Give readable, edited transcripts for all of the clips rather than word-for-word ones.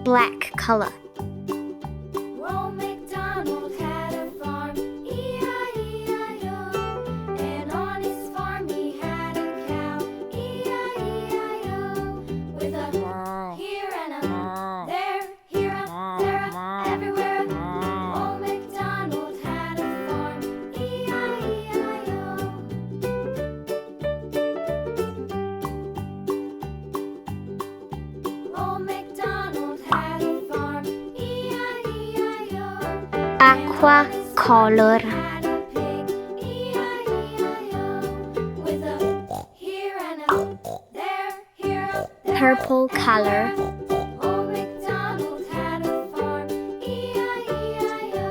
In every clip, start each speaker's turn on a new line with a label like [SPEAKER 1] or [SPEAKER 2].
[SPEAKER 1] Black color.
[SPEAKER 2] Old MacDonald had a farm, E-I-E-I-O. And on his farm he had a cow, E-I-E-I-O. With a here and a there, here a, there a, everywhere. Old MacDonald had a farm, E-I-E-I-O. Old MacDonald had a farm, E-I-E-I-O.
[SPEAKER 1] Aqua color.
[SPEAKER 2] Had a pig, E-I-E-I-O. With a here and a there, here a, there a,
[SPEAKER 1] Purple color.
[SPEAKER 2] Old MacDonald had a farm, E-I-E-I-O.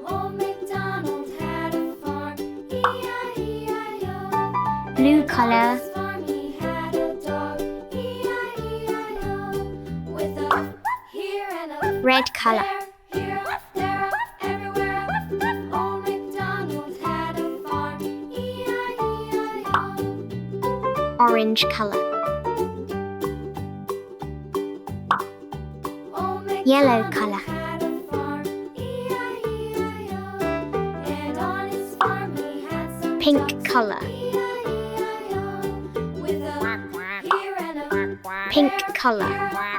[SPEAKER 2] Old MacDonald had a farm, E-I-E-I-O.
[SPEAKER 1] Blue color.
[SPEAKER 2] On his farm he had a dog, E-I-E-I-O. With a here and a
[SPEAKER 1] Red color.
[SPEAKER 2] there, here a, there a, everywhere. Old MacDonald had a farm, E-I-E-I-O.
[SPEAKER 1] Orange color.
[SPEAKER 2] Old
[SPEAKER 1] Yellow
[SPEAKER 2] MacDonald
[SPEAKER 1] color.
[SPEAKER 2] had a farm, E-I-E-I-O. And on his farm he had some
[SPEAKER 1] Pink
[SPEAKER 2] ducks,
[SPEAKER 1] color.
[SPEAKER 2] E-I-E-I-O. With a here and a
[SPEAKER 1] Pink color.
[SPEAKER 2] here a,